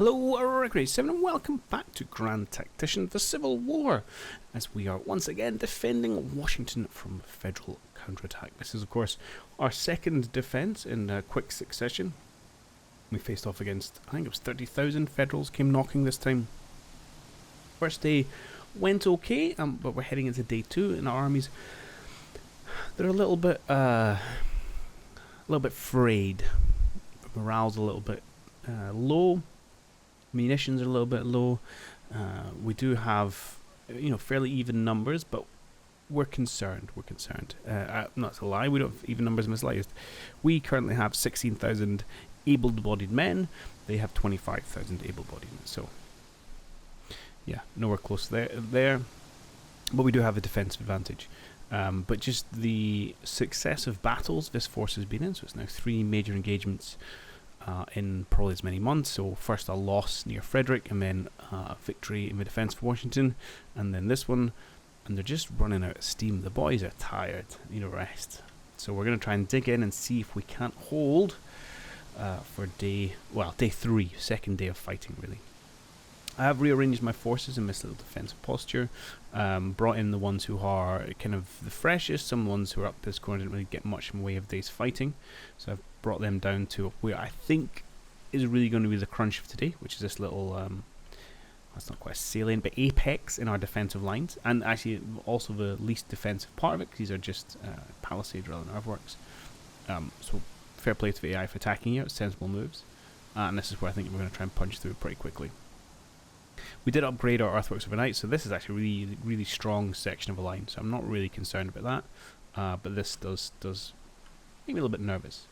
Hello, Aurora Grade 7 and welcome back to Grand Tactician, the Civil War, as we are once again defending Washington from Federal counterattack. This is of course our second defence in quick succession. We faced off against, I think it was 30,000 Federals came knocking this time. First day went okay, but we're heading into day 2 and our armies, they're a little bit frayed. Morale's a little bit low. Munitions are a little bit low. We do have, fairly even numbers, but we're concerned. Not to lie, we don't have even numbers in the slightest. We currently have 16,000 able-bodied men. They have 25,000 able-bodied men. So, yeah, nowhere close there. But we do have a defensive advantage. But just the successive battles this force has been in, so it's now 3 major engagements in probably as many months. So first a loss near Frederick, and then a victory in the defence of Washington, and then this one, and they're just running out of steam. The boys are tired, need a rest. So we're going to try and dig in and see if we can't hold for day 3, second day of fighting really. I have rearranged my forces in this little defensive posture, brought in the ones who are kind of the freshest, some ones who are up this corner didn't really get much in the way of days fighting, so I've brought them down to where I think is really going to be the crunch of today, which is this little, that's not quite a salient, but apex in our defensive lines, and actually also the least defensive part of it, because these are just palisades rather than earthworks. So fair play to the AI for attacking here, it's sensible moves, and this is where I think we're going to try and punch through pretty quickly. We did upgrade our earthworks overnight, so this is actually a really, really strong section of a line, so I'm not really concerned about that, but this does make me a little bit nervous.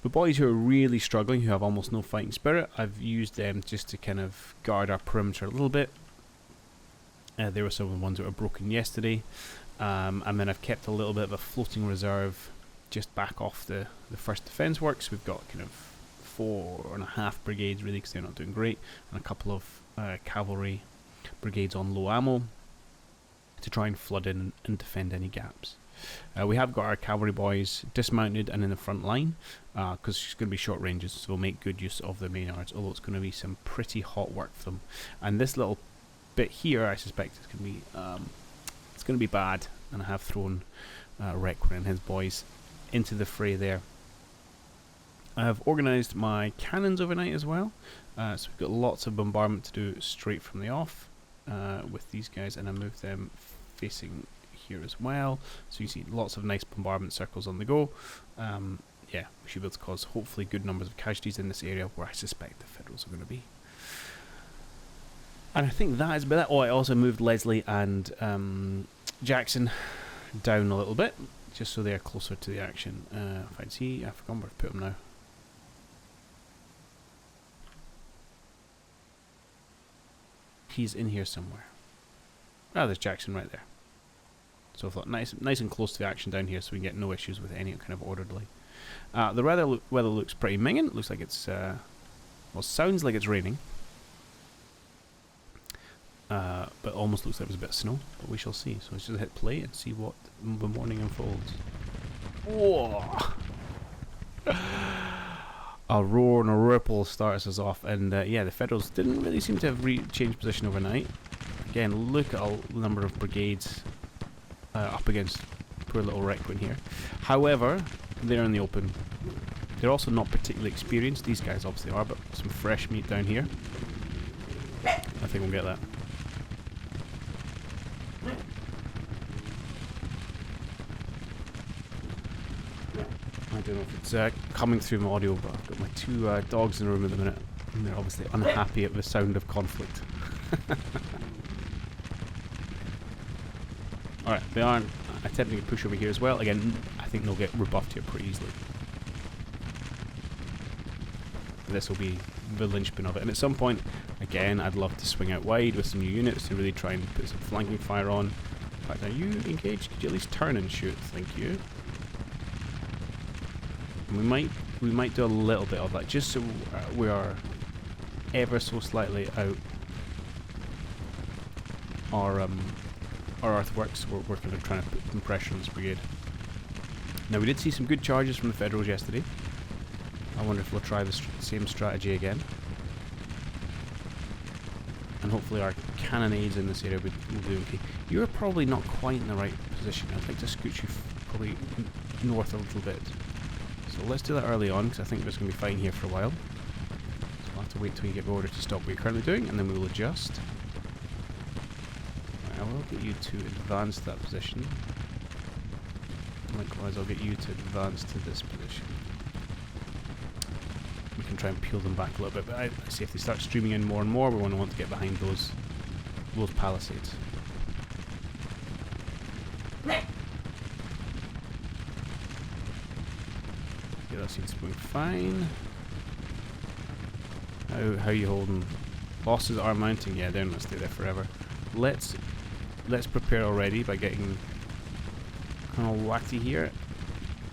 But boys who are really struggling, who have almost no fighting spirit, I've used them just to kind of guard our perimeter a little bit. There were some of the ones that were broken yesterday, and then I've kept a little bit of a floating reserve just back off the first defence works. We've got kind of 4.5 brigades really, because they're not doing great, and a couple of cavalry brigades on low ammo to try and flood in and defend any gaps. We have got our cavalry boys dismounted and in the front line, because it's going to be short ranges, so we'll make good use of their maynards, although it's going to be some pretty hot work for them. And this little bit here, I suspect it's going to be bad, and I have thrown Requin and his boys into the fray there. I've organised my cannons overnight as well, so we've got lots of bombardment to do straight from the off with these guys, and I moved them facing here as well, so you see lots of nice bombardment circles on the go. Yeah, we should be able to cause hopefully good numbers of casualties in this area where I suspect the Federals are going to be. And I think that is about that. Oh, I also moved Leslie and Jackson down a little bit, just so they're closer to the action. If I'd see, I forgot where to put them now. He's in here somewhere. Ah, there's Jackson right there. So I thought nice and close to the action down here, so we can get no issues with any kind of orderly. The weather looks pretty minging. It looks like it's sounds like it's raining, but almost looks like there's a bit of snow. But we shall see. So let's just hit play and see what the morning unfolds. Whoa! A roar and a ripple starts us off, and yeah, the Federals didn't really seem to have changed position overnight. Again, look at the number of brigades up against poor little Requin here. However, they're in the open. They're also not particularly experienced. These guys obviously are, but some fresh meat down here. I think we'll get that. I don't know if it's coming through my audio, but I've got my 2 dogs in the room at the minute, and they're obviously unhappy at the sound of conflict. Alright, they aren't attempting to push over here as well. Again, I think they'll get rebuffed here pretty easily. This will be the linchpin of it. And at some point, again, I'd love to swing out wide with some new units to really try and put some flanking fire on. In fact, are you engaged? Could you at least turn and shoot? Thank you. And we might do a little bit of that, just so we are ever so slightly out our earthworks. We're kind of trying to put some pressure on this brigade. Now, we did see some good charges from the Federals yesterday. I wonder if we'll try the same strategy again. and hopefully our cannonades in this area will do okay. You're probably not quite in the right position. I'd like to scoot you probably north a little bit. So let's do that early on, because I think we're going to be fine here for a while. So we'll have to wait till you get order to stop what you're currently doing, and then we will adjust. Right, I will get you to advance to that position. Likewise, I'll get you to advance to this position. We can try and peel them back a little bit, but I see if they start streaming in more and more, we're going to want to get behind those palisades. Yeah, that seems to be fine. How are you holding? Bosses are mounting. Yeah, they're going to stay there forever. Let's prepare already by getting Colonel Watty here.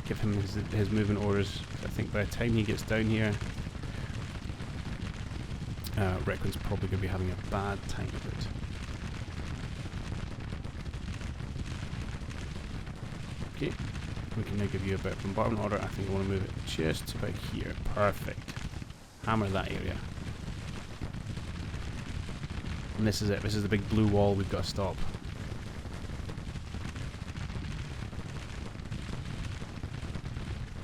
Give him his movement orders. I think by the time he gets down here, Requin's probably going to be having a bad time of it. Okay, we can now give you a bit of bombardment order. I think I want to move it just about here. Perfect. Hammer that area. And this is it. This is the big blue wall we've got to stop.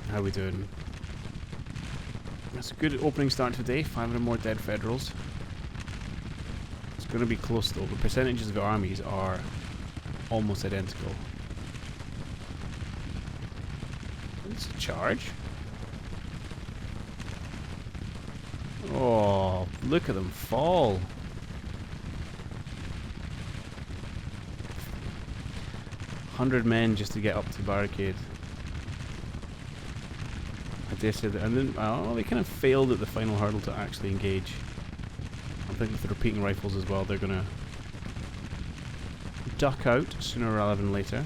How are we doing? That's a good opening start today. 500 more dead Federals. It's going to be close though. The percentages of the armies are almost identical. It's a charge. Oh, look at them fall. $100 men just to get up to the barricade. I dare say that, and then they kind of failed at the final hurdle to actually engage. I think with the repeating rifles as well, they're gonna duck out sooner rather than later.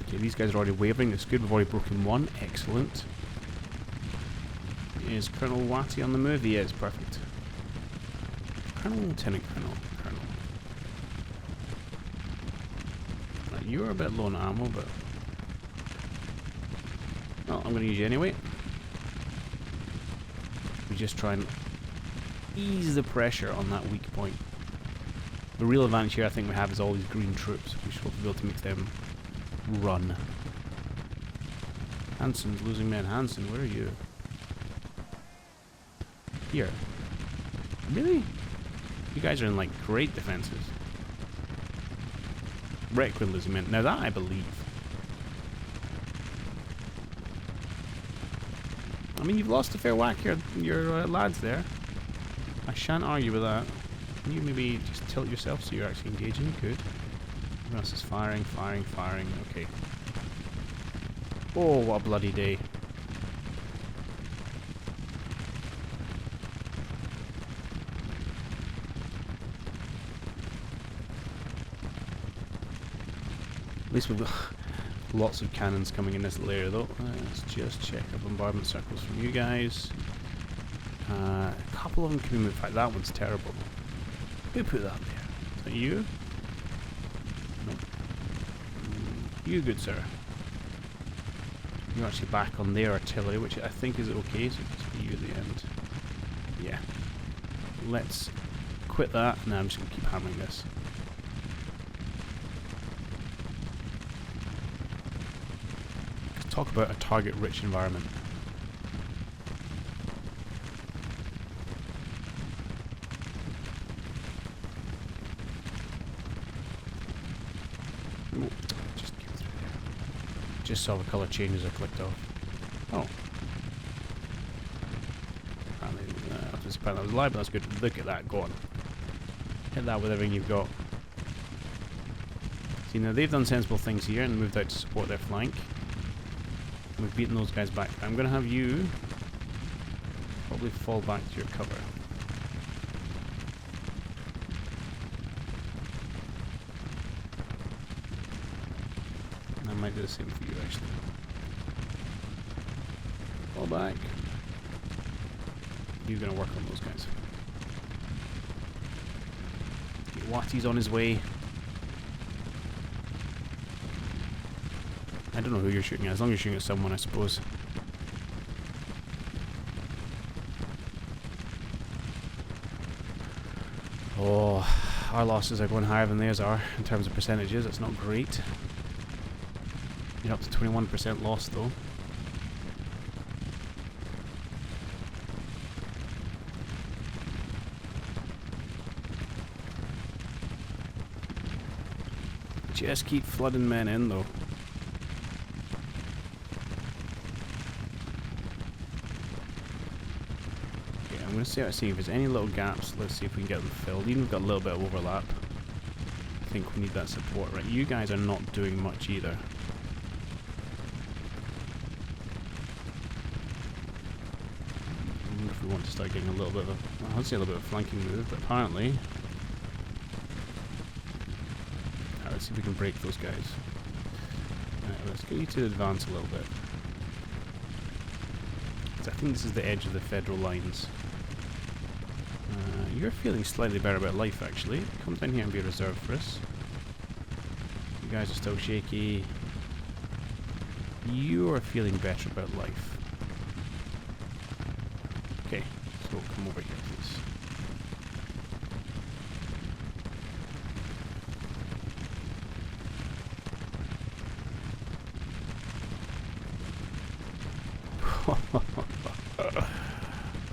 Okay, these guys are already wavering. That's good. We've already broken one. Excellent. Is Colonel Watty on the move? He is. Perfect. Colonel, Lieutenant Colonel, Colonel. Right, you're a bit low on ammo, but well, I'm going to use you anyway. We just try and ease the pressure on that weak point. The real advantage here I think we have is all these green troops. We should be able to make them run. Hanson's losing men. Hanson, where are you? Here. Really? You guys are in like great defenses. Requin losing men. Now that I believe. I mean, you've lost a fair whack your lads there. I shan't argue with that. Can you maybe just tilt yourself so you're actually engaging? Good. Everyone else is firing, firing, firing. Okay. Oh, what a bloody day. At least we've got lots of cannons coming in this little area though. Let's just check our bombardment circles from you guys. A couple of them can be moved. In fact, that one's terrible. Who put that there? Is that you? Nope. You, good sir. You're actually back on their artillery, which I think is okay, so it's for you at the end. Yeah. Let's quit that. Now I'm just going to keep hammering this. Talk about a target-rich environment. Ooh, just get through there. Just saw the colour changes I clicked off. Oh. Apparently that was live, but that's good. Look at that, go on. Hit that with everything you've got. See, now they've done sensible things here and moved out to support their flank. We've beaten those guys back. I'm going to have you probably fall back to your cover. And I might do the same for you actually. Fall back. You're going to work on those guys. Watty's on his way. I don't know who you're shooting at, as long as you're shooting at someone, I suppose. Oh, our losses are going higher than theirs are in terms of percentages. That's not great. You're up to 21% loss though. Just keep flooding men in though. Okay, I'm going to see if there's any little gaps. Let's see if we can get them filled. Even if we've got a little bit of overlap. I think we need that support. Right, you guys are not doing much either. I wonder if we want to start getting a little bit of a, well, I'd say a little bit of a flanking move, but apparently... Let's see if we can break those guys. Right, let's get you to advance a little bit. I think this is the edge of the federal lines. You're feeling slightly better about life, actually. Come down here and be a reserve for us. You guys are still shaky. You are feeling better about life. Okay, so come over here, please.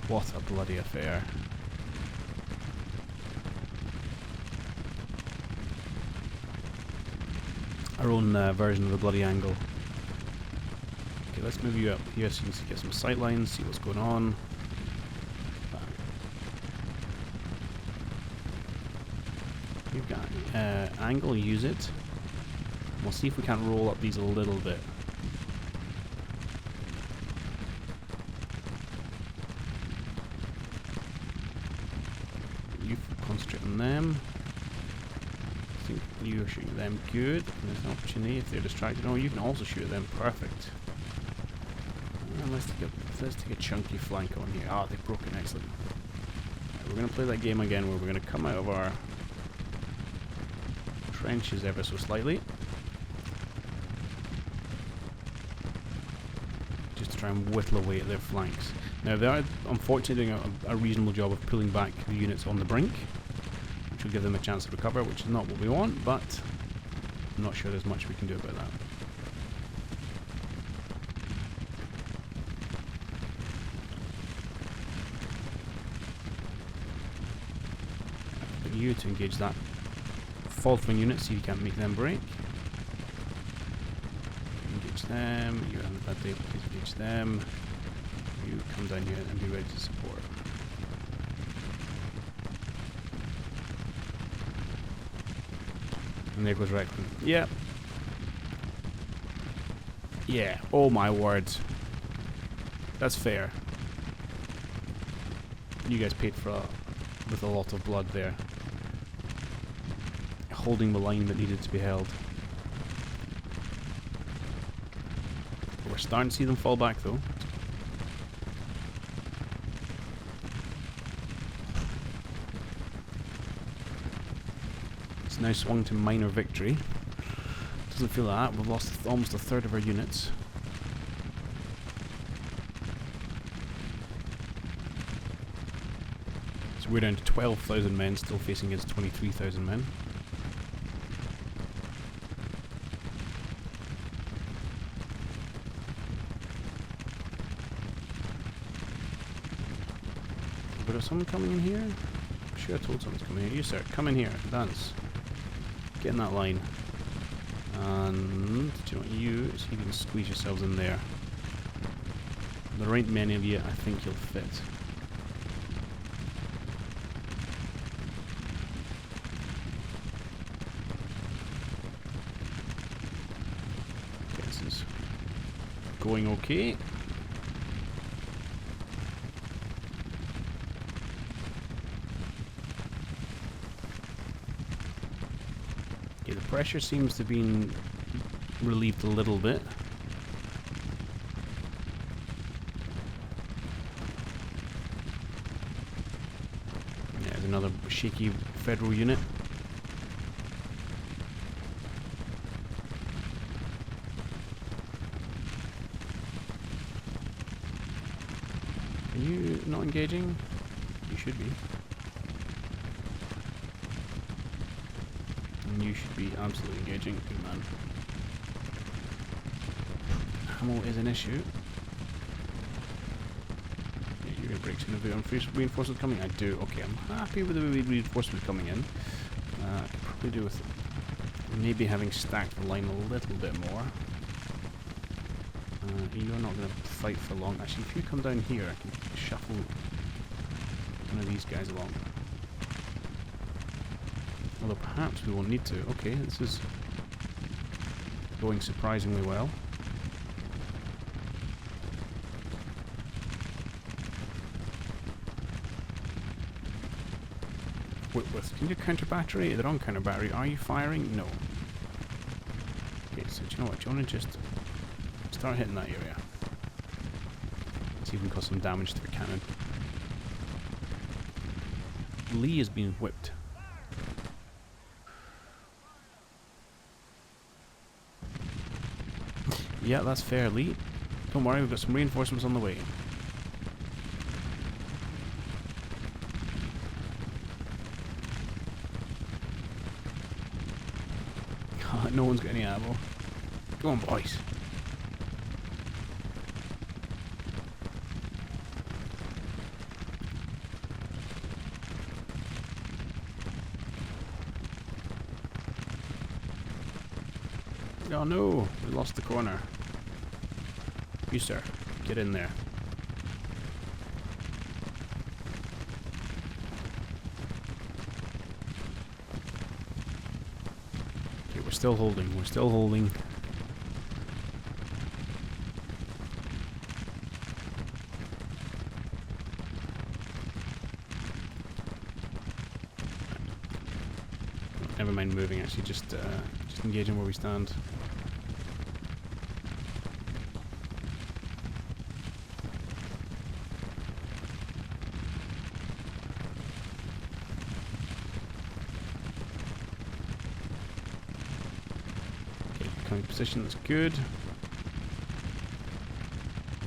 What a bloody affair. Our own version of the bloody angle. Okay, let's move you up here so you can get some sight lines, see what's going on. You've got angle, use it. We'll see if we can't roll up these a little bit. Concentrate on them. I think you're shooting them good. There's an opportunity if they're distracted. Oh, you can also shoot them. Perfect. Let's take a chunky flank on here. Ah, they've broken. Excellent. Right, we're going to play that game again where we're going to come out of our trenches ever so slightly. Just to try and whittle away at their flanks. Now they are unfortunately doing a reasonable job of pulling back the units on the brink, which will give them a chance to recover, which is not what we want, but I'm not sure there's much we can do about that. Get you to engage that faltering unit, see if you can't make them break. Engage them, you're having a bad day, please engage them. You come down here and be ready to support. And there goes Reckland. Yep. Yeah. Oh my word. That's fair. You guys paid for with a lot of blood there. Holding the line that needed to be held. We're starting to see them fall back though. Now swung to minor victory. Doesn't feel like that. We've lost almost a third of our units. So we're down to 12,000 men, still facing against 23,000 men. But is someone coming in here? I'm sure I told someone's coming here. You sir, come in here, dance. Get in that line. And do you know what, you, so you can squeeze yourselves in there. There ain't many of you, I think you'll fit. Okay, this is going okay. Okay, the pressure seems to have been relieved a little bit. Yeah, there's another shaky federal unit. Are you not engaging? You should be. And you should be absolutely engaging. Good man. Ammo is an issue. Yeah, you're going to break some of the reinforcements coming? I do. Okay, I'm happy with the reinforcements coming in. I could probably do with maybe having stacked the line a little bit more. You're not going to fight for long. Actually, if you come down here, I can shuffle one of these guys along. Although perhaps we won't need to. Okay, this is going surprisingly well. Whitworth, can you counter battery? They're on counter battery. Are you firing? No. Okay, so do you know what? Do you want to just start hitting that area? See if we can cause some damage to the cannon. Lee is being whipped. Yeah, that's fair, Lee. Don't worry, we've got some reinforcements on the way. No one's got any ammo. Go on, boys. Oh no, we lost the corner. You, sir, get in there. Okay, we're still holding, we're still holding. Never mind moving, actually, just engaging where we stand. Position that's good.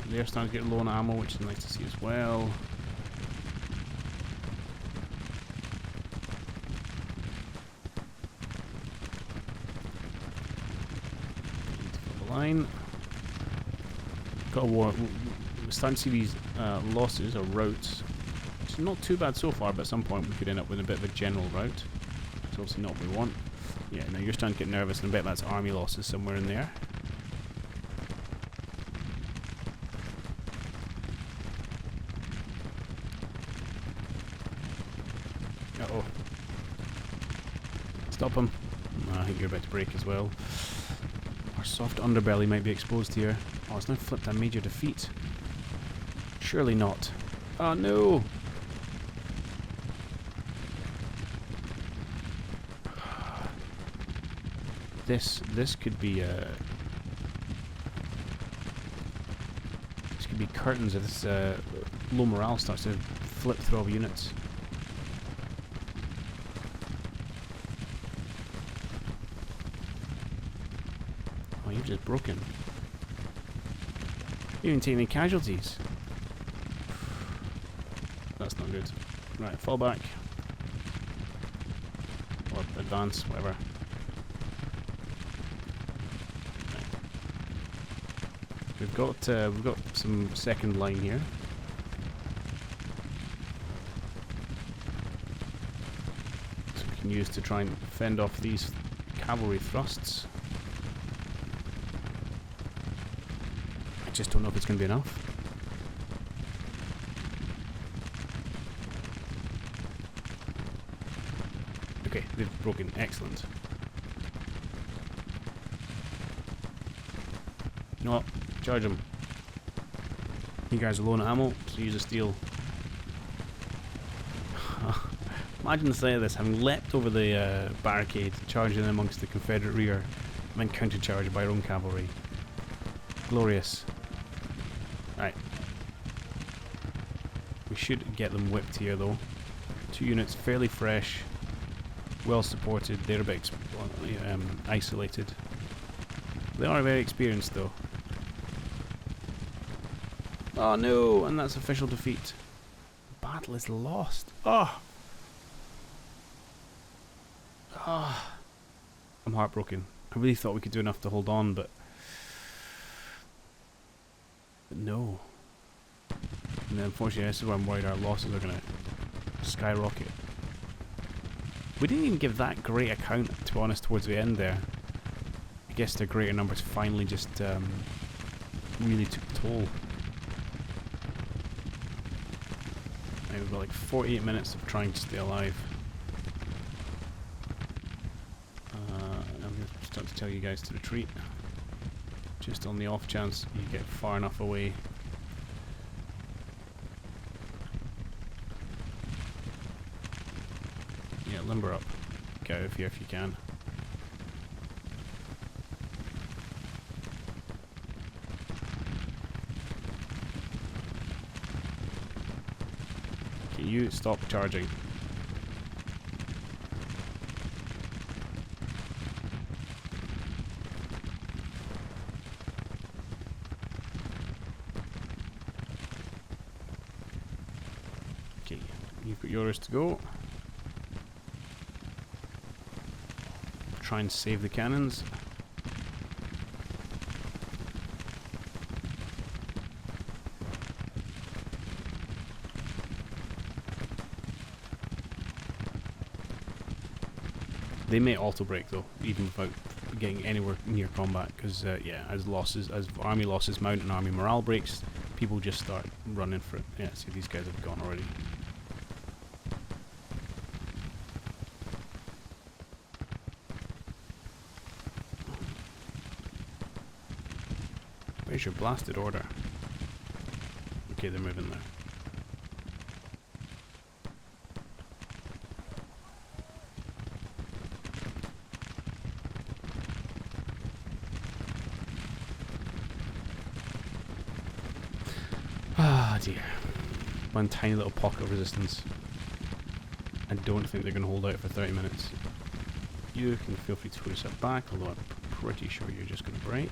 They're starting to get low on ammo, which is nice to see as well. The line. Got a war. We're starting to see these losses or routes. It's not too bad so far, but at some point we could end up with a bit of a general route. It's obviously not what we want. Yeah, now you're starting to get nervous, and I bet that's army losses somewhere in there. Uh-oh. Stop him. I think you're about to break as well. Our soft underbelly might be exposed here. Oh, it's now flipped a major defeat. Surely not. Oh no! This could be this could be curtains if this low morale starts to flip through all units. Oh, you've just broken. You didn't take any casualties. That's not good. Right, fall back. Or advance, whatever. We've got some second line here. So we can use to try and fend off these cavalry thrusts. I just don't know if it's going to be enough. Okay, they've broken. Excellent. You know what? Charge them. You guys are low on ammo, so use a steel. Imagine the sight of this, having leapt over the barricade, charging in amongst the Confederate rear, and then counter-charged by our own cavalry. Glorious. Right. We should get them whipped here, though. 2 units, fairly fresh, well supported. They're a bit isolated. They are very experienced, though. Oh no, and that's official defeat. The battle is lost. Oh! Oh! I'm heartbroken. I really thought we could do enough to hold on, but no. And then unfortunately, this is where I'm worried our losses are going to skyrocket. We didn't even give that great account, to be honest, towards the end there. I guess the greater numbers finally just really took toll. Now we've got like 48 minutes of trying to stay alive. I'm going to start to tell you guys to retreat. Just on the off chance you get far enough away. Yeah, limber up. Get out of here if you can. Can you stop charging? Okay, you've got yours to go. Try and save the cannons. They may auto break though, even without getting anywhere near combat, because yeah, as army losses mount and army morale breaks, people just start running for it. Yeah, see, these guys have gone already. Where's your blasted order? Okay, they're moving there. Ah dear. One tiny little pocket of resistance. I don't think they're going to hold out for 30 minutes. You can feel free to put yourself back, although I'm pretty sure you're just going to break.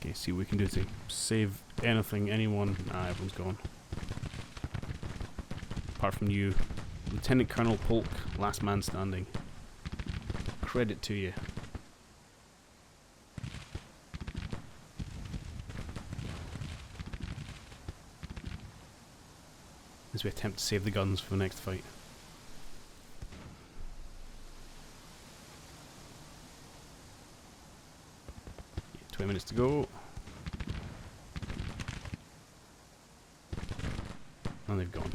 Okay, see what we can do to save anything, anyone. Ah, everyone's gone. Apart from you. Lieutenant Colonel Polk, last man standing. Credit to you. As we attempt to save the guns for the next fight. 20 minutes to go. And they've gone.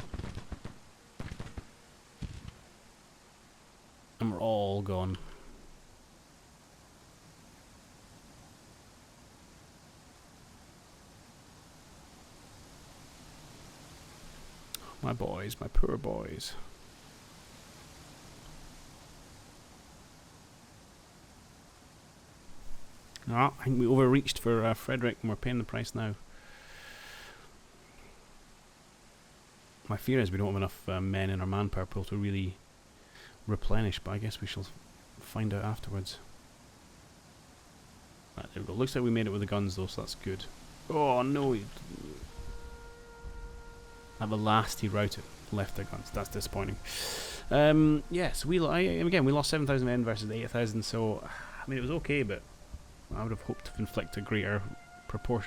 And we're all gone. My boys, my poor boys. No, I think we overreached for Frederick and we're paying the price now. My fear is we don't have enough men in our manpower pool to really replenish, but I guess we shall find out afterwards. Right, there we go. Looks like we made it with the guns though, so that's good. Oh no! At the last he routed, left their guns. That's disappointing. Yes, again we lost 7,000 men versus 8,000, so I mean it was okay, but I would have hoped to inflict a greater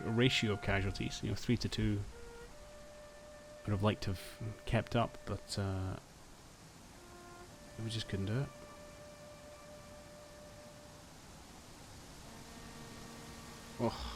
ratio of casualties. 3 to 2. Would have liked to have kept up, but we just couldn't do it. Oh.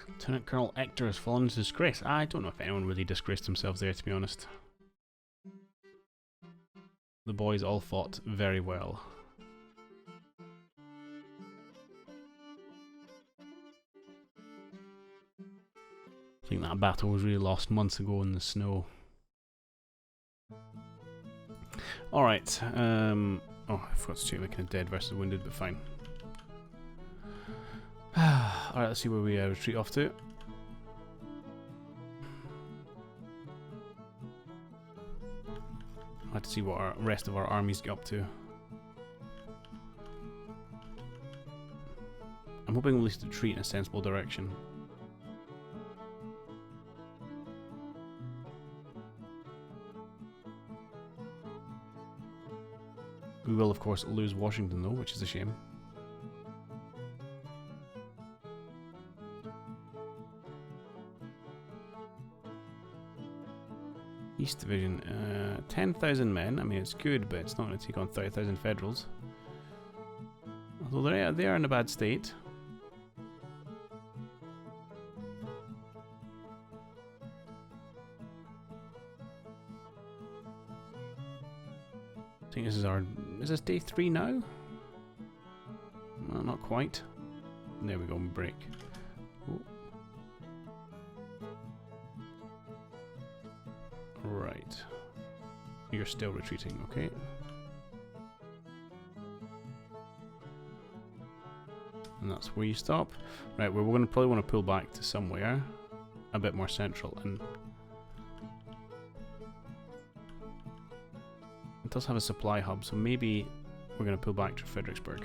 Lieutenant Colonel Ector has fallen into disgrace. I don't know if anyone really disgraced themselves there, to be honest. The boys all fought very well. think that battle was really lost months ago in the snow. Alright, oh, I forgot to check the kind of dead versus wounded, but fine. Alright, let's see where we retreat off to. I have to see what our rest of our armies get up to. I'm hoping we'll at least retreat in a sensible direction. We will, of course, lose Washington, though, which is a shame. East Division, 10,000 men. I mean, it's good, but it's not going to take on 30,000 Federals. Although they are in a bad state. I think this is our... Is this day 3 now? Well, not quite. There we go, break. Ooh. Right. You're still retreating, okay. And that's where you stop. Right, we're going to probably want to pull back to somewhere a bit more central, and it does have a supply hub, so maybe we're going to pull back to Fredericksburg.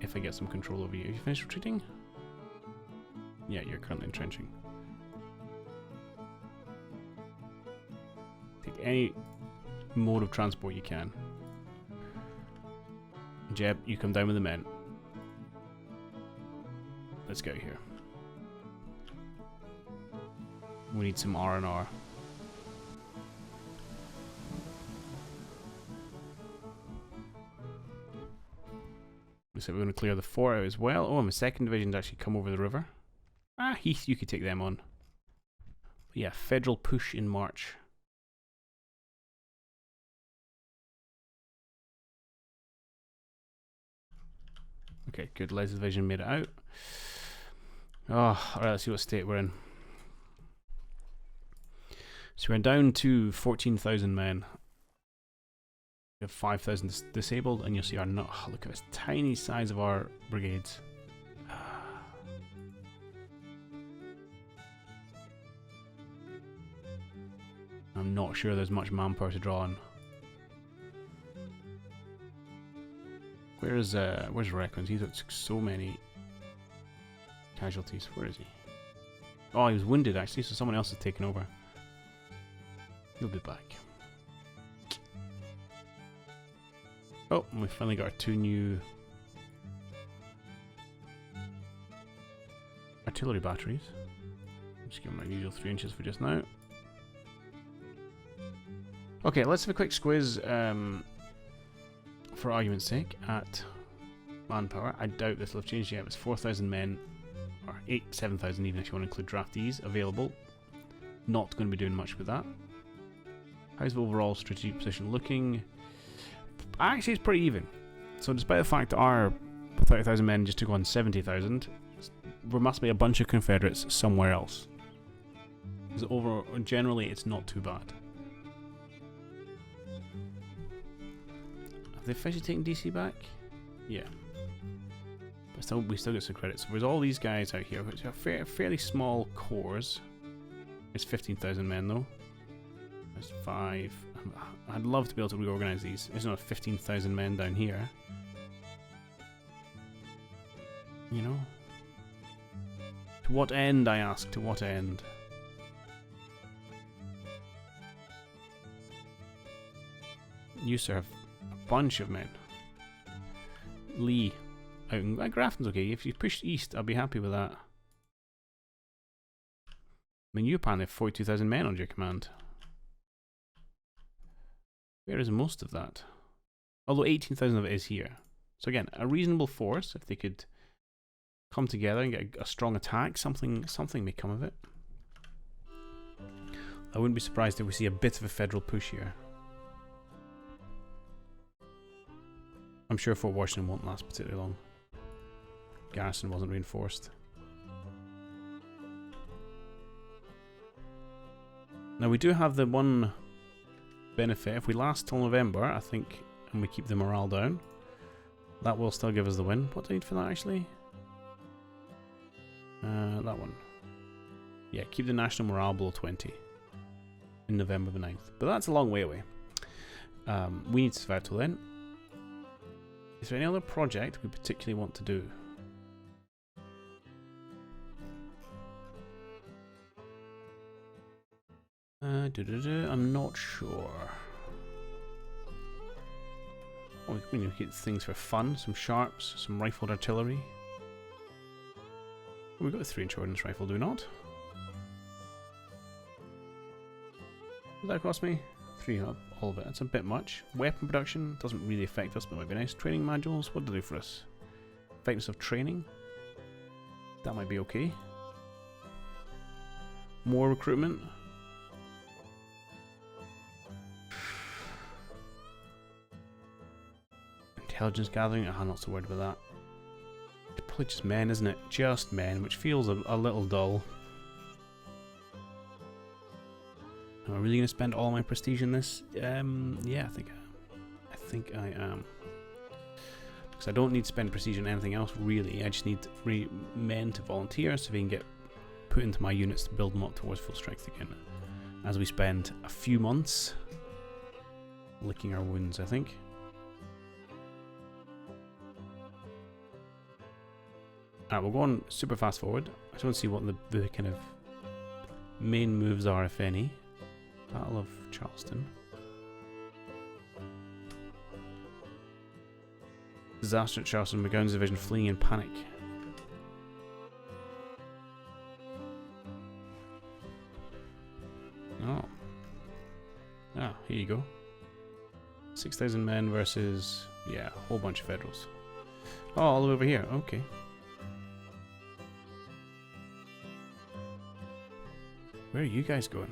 If I get some control over you. Have you finished retreating? Yeah, you're currently entrenching. Take any mode of transport you can. Jeb, you come down with the men. Let's go here. We need some R&R. So we're going to clear the fort out as well. Oh, and the 2nd Division's actually come over the river. Ah, Heath, you could take them on. But yeah, Federal push in March. Okay, good. Les Division made it out. Oh, alright, let's see what state we're in. So we're down to 14,000 men. We have 5,000 disabled, and you'll see our nut. Oh, look at this tiny size of our brigades. I'm not sure there's much manpower to draw on. Where's Reckons? He's got so many casualties. Where is he? Oh, he was wounded actually, so someone else has taken over. He'll be back. Oh, and we finally got our 2 new artillery batteries. Just give them our usual 3 inches for just now. Okay, let's have a quick squiz, for argument's sake, at manpower. I doubt this will have changed yet. It's 4,000 men, or 7,000 even if you want to include draftees available. Not going to be doing much with that. How's the overall strategic position looking? Actually, it's pretty even. So despite the fact that our 30,000 men just took on 70,000, there must be a bunch of Confederates somewhere else. Because generally, it's not too bad. Have they officially taken DC back? Yeah. But we still get some credit. So there's all these guys out here, which are fairly small corps. It's 15,000 men though. There's 5. I'd love to be able to reorganize these. There's not 15,000 men down here. You know? To what end, I ask? To what end? You, sir, have a bunch of men. Lee. Out in Grafton's okay. If you push east, I'll be happy with that. I mean, you apparently have 42,000 men under your command. Where is most of that? Although 18,000 of it is here. So again, a reasonable force, if they could come together and get a strong attack, something may come of it. I wouldn't be surprised if we see a bit of a federal push here. I'm sure Fort Washington won't last particularly long. Garrison wasn't reinforced. Now we do have the one benefit. If we last till November, I think, and we keep the morale down, that will still give us the win. What do I need for that actually? That one. Yeah, keep the national morale below 20 in November the 9th. But that's a long way away. We need to survive till then. Is there any other project we particularly want to do? I'm not sure. Oh, we need to get things for fun. Some sharps, some rifled artillery. We've got a 3-inch ordnance rifle, do we not? What did that cost me? 3 up, all of it. That's a bit much. Weapon production doesn't really affect us, but it might be nice. Training modules, what do they do for us? Effectiveness of training. That might be okay. More recruitment. Intelligence gathering, I'm not so worried about that. It's probably just men, isn't it? Just men, which feels a little dull. Am I really going to spend all my prestige in this? Yeah, I think I am. Because I don't need to spend prestige on anything else, really. I just need men to volunteer so they can get put into my units to build them up towards full strength again. As we spend a few months licking our wounds, I think. Alright, we'll go on super fast forward. I just want to see what the kind of main moves are, if any. Battle of Charleston. Disaster at Charleston, McGowan's division fleeing in panic. Oh. Ah, here you go. 6,000 men versus, yeah, a whole bunch of Federals. Oh, all the way over here, okay. Where are you guys going?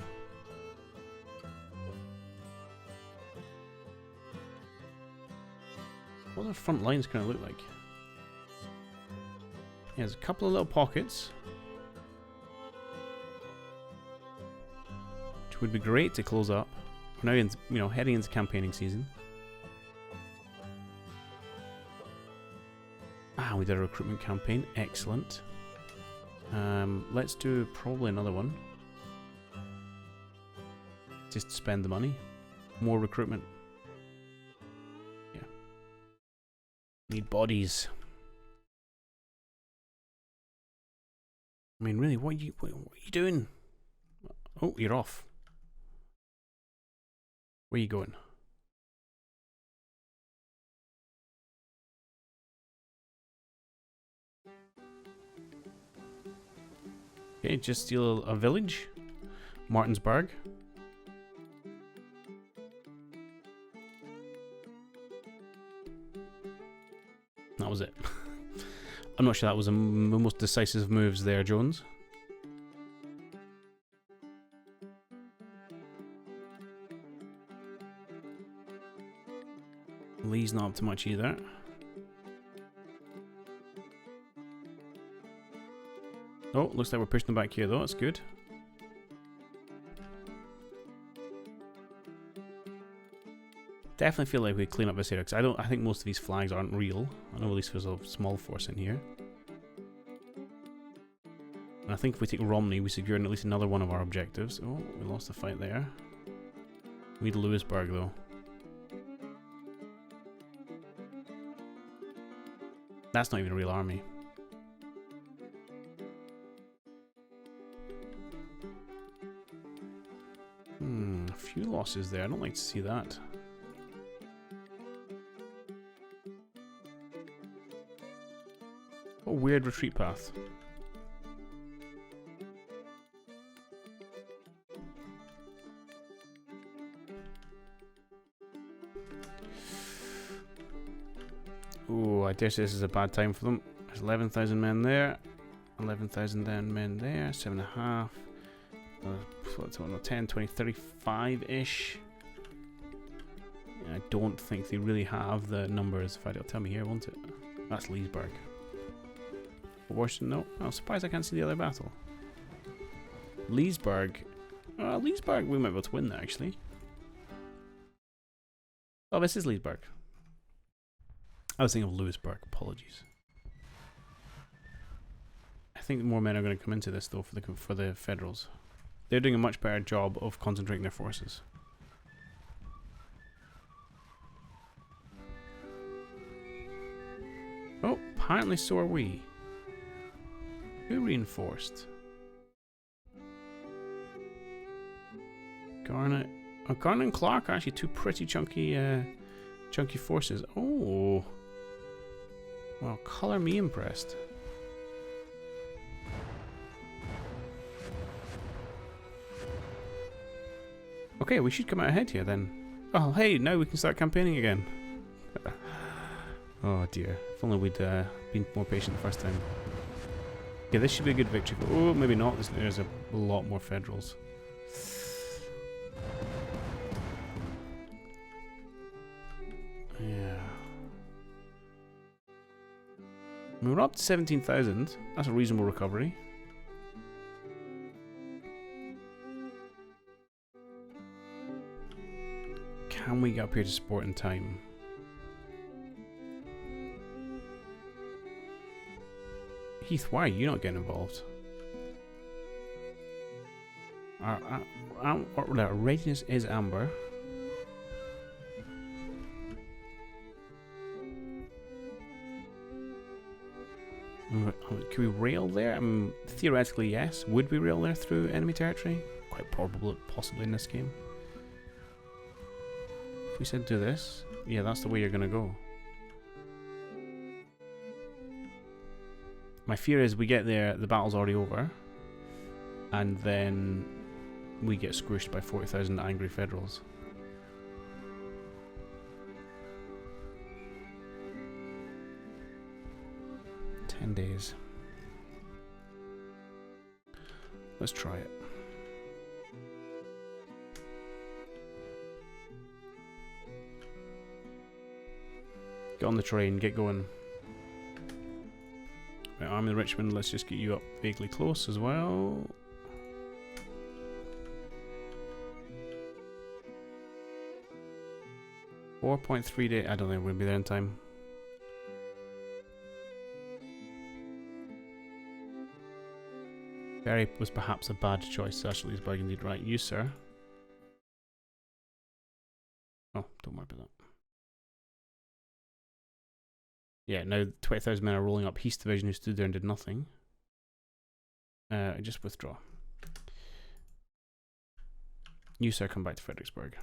What do the front lines kind of look like? Yeah, there's a couple of little pockets, which would be great to close up. We're now, heading into campaigning season. Ah, we did a recruitment campaign. Excellent. Let's do probably another one. Just spend the money. More recruitment. Yeah. Need bodies. I mean, really, what are you doing? Oh, you're off. Where are you going? Okay, just steal a village. Martinsburg. That was it. I'm not sure that was the most decisive moves there, Jones. Lee's not up to much either. Oh, looks like we're pushing them back here though, that's good. Definitely feel like we clean up this area, because I think most of these flags aren't real. I know at least there's a small force in here. And I think if we take Romney, we secure at least another one of our objectives. Oh, we lost the fight there. We need Lewisburg though. That's not even a real army. A few losses there. I don't like to see that. What a weird retreat path. Ooh, I dare say this is a bad time for them. There's 11,000 men there. 11,000 men there. 7.5. 10, 20, 35-ish. I don't think they really have the numbers. If I don't tell me here, won't it? That's Leesburg. Washington, no. I'm surprised I can't see the other battle. Leesburg Leesburg, we might be able to win that actually. Oh, this is Leesburg. I was thinking of Lewisburg, apologies. I think more men are going to come into this though for the Federals. They're doing a much better job of concentrating their forces. Oh, apparently so are we. Who reinforced? Garnet. Oh, Garnet and Clark are actually two pretty chunky forces. Oh. Well, colour me impressed. Okay, we should come out ahead here then. Oh, hey, now we can start campaigning again. Oh dear. If only we'd been more patient the first time. Yeah, this should be a good victory. Oh, maybe not. There's a lot more Federals. Yeah. We're up to 17,000. That's a reasonable recovery. Can we get up here to support in time? Heath, why are you not getting involved? Our readiness is amber. Can we rail there? Theoretically, yes. Would we rail there through enemy territory? Quite probably, possibly in this game. If we said do this, yeah, that's the way you're gonna go. My fear is we get there, the battle's already over, and then we get squished by 40,000 angry Federals. Days. Let's try it. Get on the train, get going. Right, Army of Richmond, let's just get you up vaguely close as well. .3 days. I don't think we're gonna be there in time. Berry was perhaps a bad choice. Actually, Leesburg indeed. Right, you, sir. Oh, don't worry about that. Yeah, now 20,000 men are rolling up. East Division, who stood there and did nothing. Just withdraw. You, sir, come back to Fredericksburg.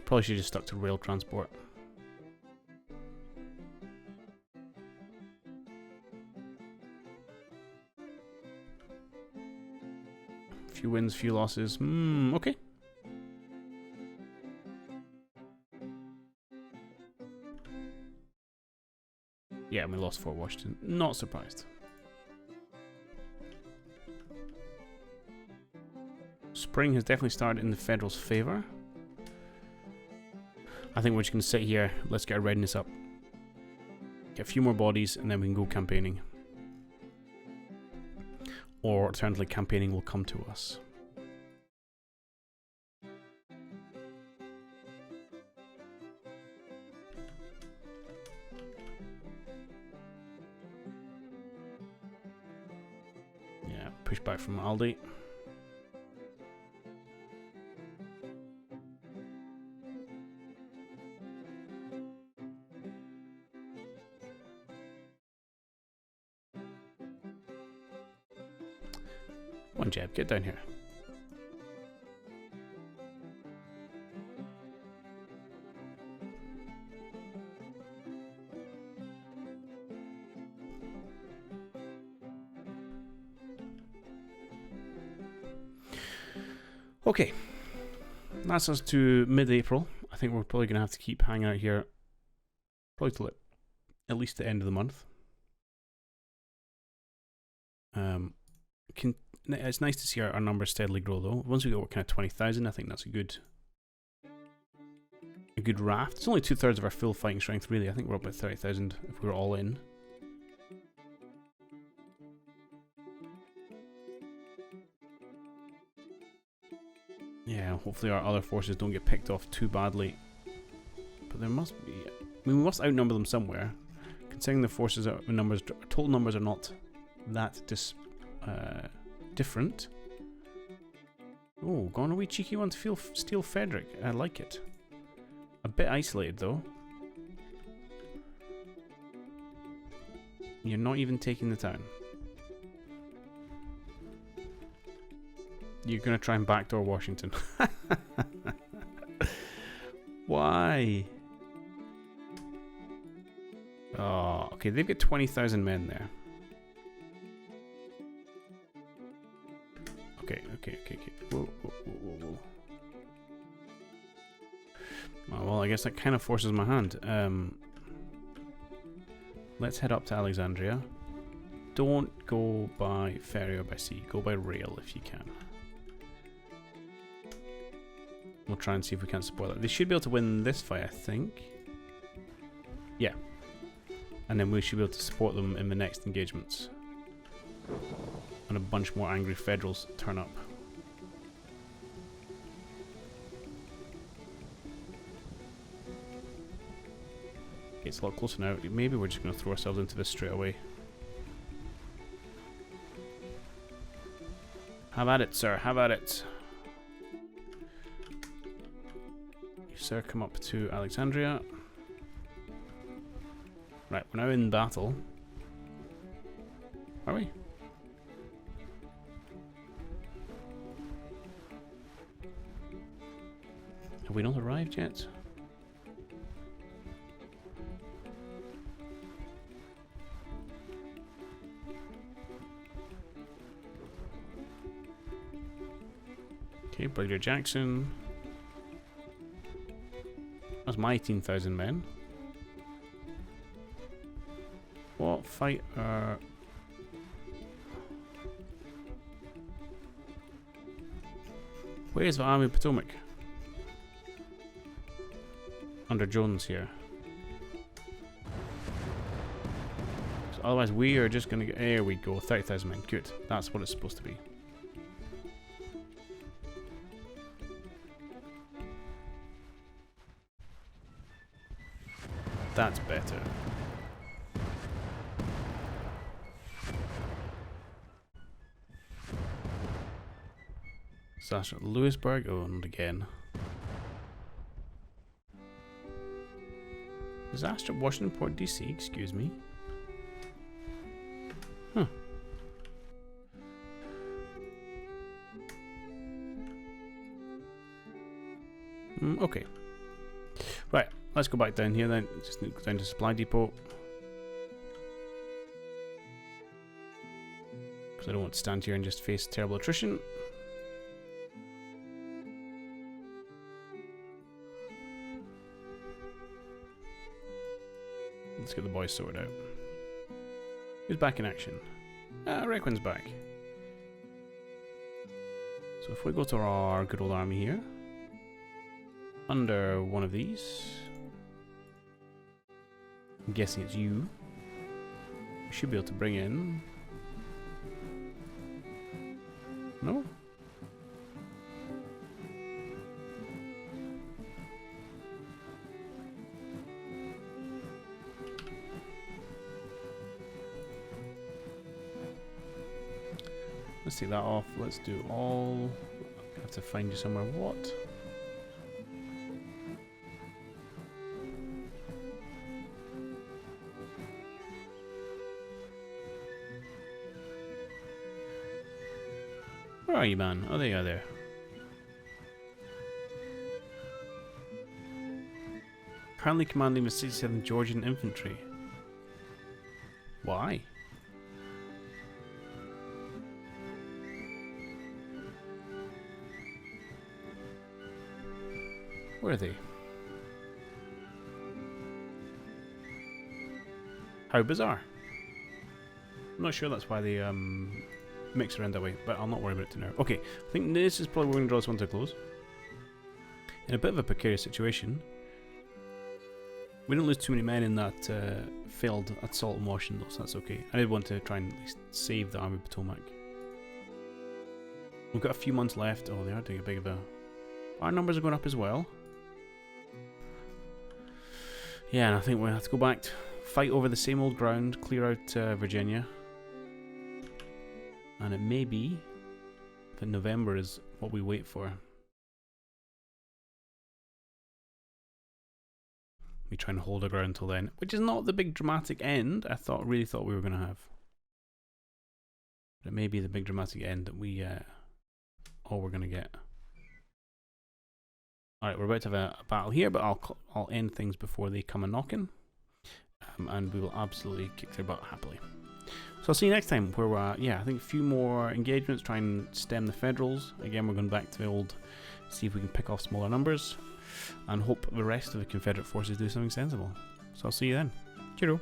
Probably should have just stuck to rail transport. Few wins, few losses. Okay. Yeah, we lost Fort Washington. Not surprised. Spring has definitely started in the Federals' favour. I think we're just going to sit here. Let's get our readiness up. Get a few more bodies and then we can go campaigning. Or alternatively, campaigning will come to us. Yeah, push back from Aldi. One jab, get down here. Okay, that's us to mid-April. I think we're probably going to have to keep hanging out here probably till at least the end of the month. It's nice to see our numbers steadily grow though. Once we get kind of 20,000, I think that's a good good raft. It's only 2/3 of our full fighting strength, really. I think we're up at 30,000 if we were all in. Yeah, hopefully our other forces don't get picked off too badly. But there must be... I mean, we must outnumber them somewhere. Considering the forces, numbers, total numbers are not that different. Oh, gone a wee cheeky one to steal Frederick. I like it. A bit isolated, though. You're not even taking the town. You're going to try and backdoor Washington. Why? Oh, okay, they've got 20,000 men there. Okay. Whoa. Oh, well, I guess that kind of forces my hand. Let's head up to Alexandria. Don't go by ferry or by sea. Go by rail if you can. We'll try and see if we can't spoil it. They should be able to win this fight, I think. Yeah. And then we should be able to support them in the next engagements. And a bunch more angry Federals turn up. Okay, it's a lot closer now. Maybe we're just going to throw ourselves into this straight away. Have at it, sir. Have at it. You, sir, come up to Alexandria. Right, we're now in battle. Are we? Have we not arrived yet? Okay, Brigadier Jackson. That's my 18,000 men. What fight are... Where's the Army of Potomac? Under Jones here. So otherwise we are just gonna get... There we go, 30,000 men. Good. That's what it's supposed to be. That's better. Sasha Lewisburg, oh, and again. Disaster at Washington Port, DC, excuse me. Huh. Okay. Right, let's go back down here then. Just need to go down to Supply Depot. Because I don't want to stand here and just face terrible attrition. Let's get the boys sorted out. Who's back in action? Requin's back. So if we go to our good old army here, under one of these, I'm guessing it's you, we should be able to bring in... No? Let's take that off. Let's do all... I have to find you somewhere. What? Where are you, man? Oh, there you are there. Currently commanding the 67th Georgian Infantry. Why? Where are they? How bizarre. I'm not sure that's why they mix around that way, but I'll not worry about it now. Okay, I think this is probably where we're going to draw this one to a close. In a bit of a precarious situation, We didn't lose too many men in that failed assault on Washington, though, so that's okay. I did want to try and at least save the Army of Potomac. We've got a few months left. Oh, they are doing a big of a... Our numbers are going up as well. Yeah, and I think we'll have to go back to fight over the same old ground, clear out Virginia. And it may be that November is what we wait for. We try and hold our ground until then, which is not the big dramatic end I really thought we were going to have. But it may be the big dramatic end that we all we're going to get. Alright, we're about to have a battle here, but I'll end things before they come a knocking. And we will absolutely kick their butt happily. So I'll see you next time, where we're, yeah, I think a few more engagements, try and stem the Federals. Again, we're going back to the old, see if we can pick off smaller numbers, and hope the rest of the Confederate forces do something sensible. So I'll see you then. Cheerio.